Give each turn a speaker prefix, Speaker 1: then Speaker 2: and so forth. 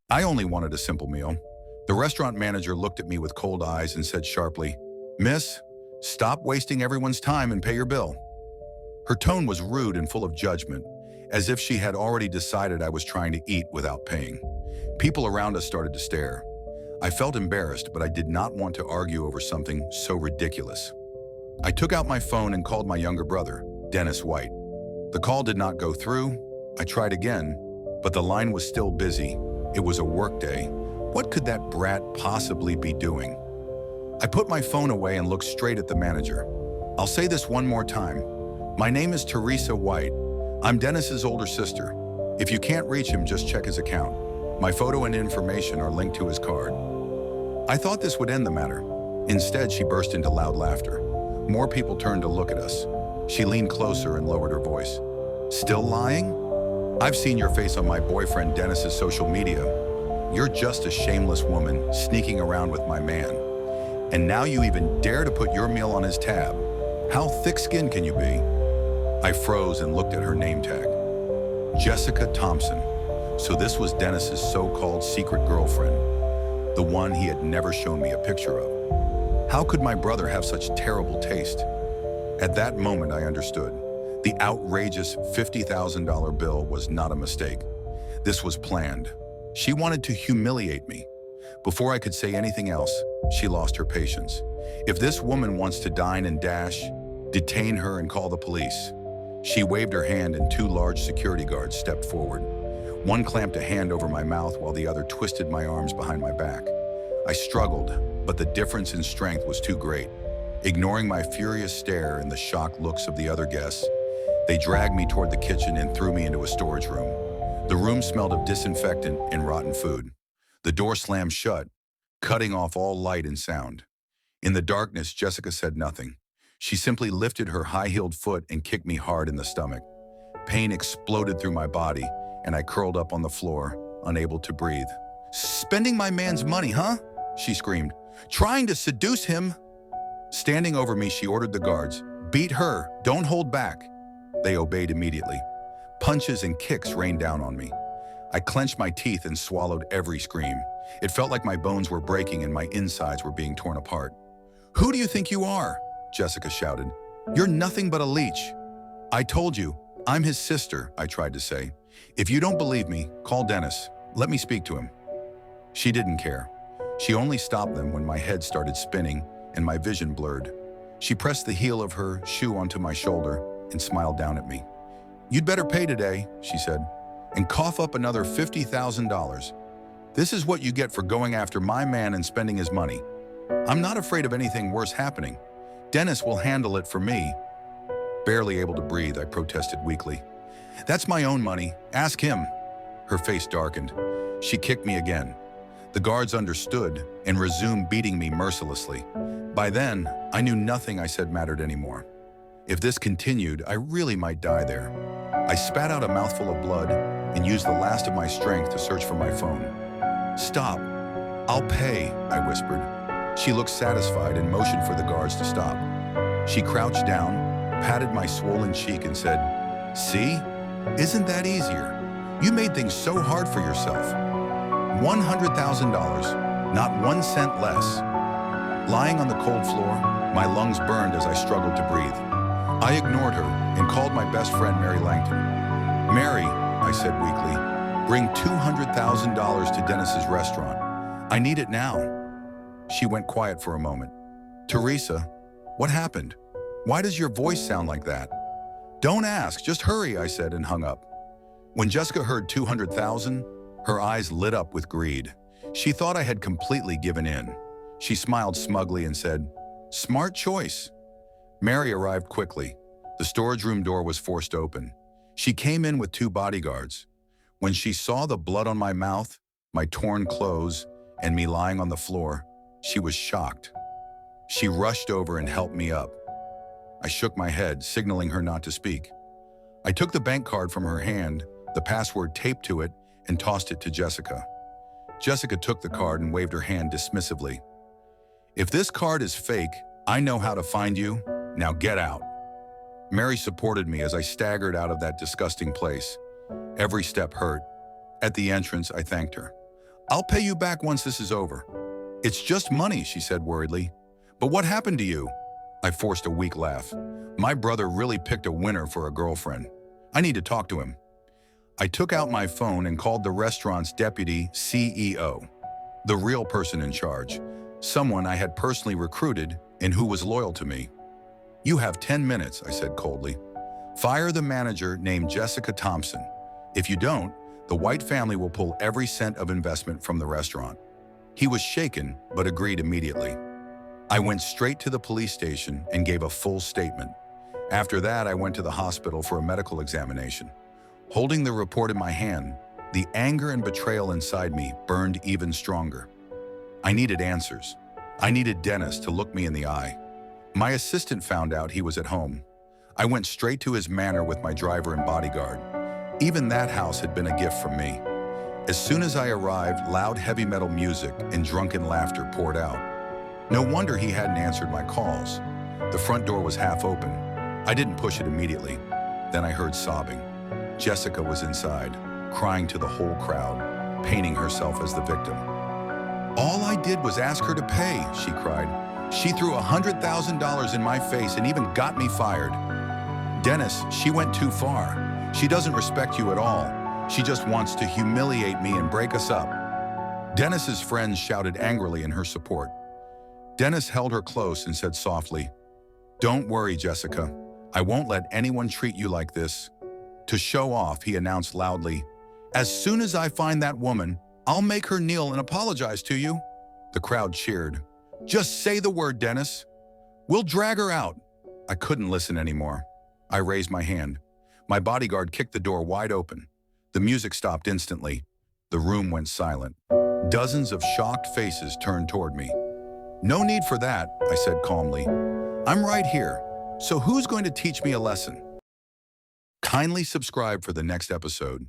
Speaker 1: I only wanted a simple meal. The restaurant manager looked at me with cold eyes and said sharply, "Miss, stop wasting everyone's time and pay your bill." Her tone was rude and full of judgment, as if she had already decided I was trying to eat without paying. People around us started to stare. I felt embarrassed, but I did not want to argue over something so ridiculous. I took out my phone and called my younger brother, Dennis White. The call did not go through. I tried again, but the line was still busy. It was a work day. What could that brat possibly be doing? I put my phone away and looked straight at the manager. "I'll say this one more time. My name is Teresa White. I'm Dennis's older sister. If you can't reach him, just check his account. My photo and information are linked to his card." I thought this would end the matter. Instead, she burst into loud laughter. More people turned to look at us. She leaned closer and lowered her voice. "Still lying? I've seen your face on my boyfriend Dennis's social media. You're just a shameless woman sneaking around with my man. And now you even dare to put your meal on his tab. How thick-skinned can you be?" I froze and looked at her name tag. Jessica Thompson. So this was Dennis's so-called secret girlfriend, the one he had never shown me a picture of. How could my brother have such terrible taste? At that moment, I understood. The outrageous $50,000 bill was not a mistake. This was planned. She wanted to humiliate me. Before I could say anything else, she lost her patience. If this woman wants to dine and dash, detain her and call the police. She waved her hand and two large security guards stepped forward. One clamped a hand over my mouth while the other twisted my arms behind my back. I struggled, but the difference in strength was too great. Ignoring my furious stare and the shocked looks of the other guests, they dragged me toward the kitchen and threw me into a storage room. The room smelled of disinfectant and rotten food. The door slammed shut, cutting off all light and sound. In the darkness, Jessica said nothing. She simply lifted her high-heeled foot and kicked me hard in the stomach. Pain exploded through my body, and I curled up on the floor, unable to breathe. "Spending my man's money, huh?" she screamed. "Trying to seduce him?" Standing over me, she ordered the guards, "Beat her, don't hold back." They obeyed immediately. Punches and kicks rained down on me. I clenched my teeth and swallowed every scream. It felt like my bones were breaking and my insides were being torn apart. "Who do you think you are?" Jessica shouted. "You're nothing but a leech." "I told you, I'm his sister," I tried to say. "If you don't believe me, call Dennis. Let me speak to him." She didn't care. She only stopped them when my head started spinning and my vision blurred. She pressed the heel of her shoe onto my shoulder and smiled down at me. "You'd better pay today," she said, "and cough up another $50,000. This is what you get for going after my man and spending his money. I'm not afraid of anything worse happening. Dennis will handle it for me." Barely able to breathe, I protested weakly. "That's my own money. Ask him." Her face darkened. She kicked me again. The guards understood and resumed beating me mercilessly. By then, I knew nothing I said mattered anymore. If this continued, I really might die there. I spat out a mouthful of blood and used the last of my strength to search for my phone. "Stop. I'll pay," I whispered. She looked satisfied and motioned for the guards to stop. She crouched down, patted my swollen cheek and said, "See? Isn't that easier? You made things so hard for yourself. $100,000, not 1 cent less." Lying on the cold floor, my lungs burned as I struggled to breathe. I ignored her and called my best friend, Mary Langton. "Mary," I said weakly, "bring $200,000 to Dennis's restaurant. I need it now." She went quiet for a moment. "Teresa, what happened? Why does your voice sound like that?" "Don't ask, just hurry," I said and hung up. When Jessica heard 200,000, her eyes lit up with greed. She thought I had completely given in. She smiled smugly and said, "Smart choice." Mary arrived quickly. The storage room door was forced open. She came in with 2 bodyguards. When she saw the blood on my mouth, my torn clothes, and me lying on the floor, she was shocked. She rushed over and helped me up. I shook my head, signaling her not to speak. I took the bank card from her hand, the password taped to it, and tossed it to Jessica. Jessica took the card and waved her hand dismissively. "If this card is fake, I know how to find you. Now get out." Mary supported me as I staggered out of that disgusting place. Every step hurt. At the entrance, I thanked her. I'll pay you back once this is over. It's just money, she said worriedly. But what happened to you? I forced a weak laugh. My brother really picked a winner for a girlfriend. I need to talk to him. I took out my phone and called the restaurant's deputy CEO, the real person in charge, someone I had personally recruited and who was loyal to me. You have 10 minutes, I said coldly. Fire the manager named Jessica Thompson. If you don't, the White family will pull every cent of investment from the restaurant. He was shaken, but agreed immediately. I went straight to the police station and gave a full statement. After that, I went to the hospital for a medical examination. Holding the report in my hand, the anger and betrayal inside me burned even stronger. I needed answers. I needed Dennis to look me in the eye. My assistant found out he was at home. I went straight to his manor with my driver and bodyguard. Even that house had been a gift from me. As soon as I arrived, loud heavy metal music and drunken laughter poured out. No wonder he hadn't answered my calls. The front door was half open. I didn't push it immediately. Then I heard sobbing. Jessica was inside, crying to the whole crowd, painting herself as the victim. All I did was ask her to pay, she cried. She threw $100,000 in my face and even got me fired. Dennis, she went too far. She doesn't respect you at all. She just wants to humiliate me and break us up. Dennis's friends shouted angrily in her support. Dennis held her close and said softly, "Don't worry, Jessica. I won't let anyone treat you like this." To show off, he announced loudly, "As soon as I find that woman, I'll make her kneel and apologize to you." The crowd cheered. "Just say the word, Dennis. We'll drag her out." I couldn't listen anymore. I raised my hand. My bodyguard kicked the door wide open. The music stopped instantly. The room went silent. Dozens of shocked faces turned toward me. "No need for that," I said calmly. "I'm right here. So who's going to teach me a lesson?" Kindly subscribe for the next episode.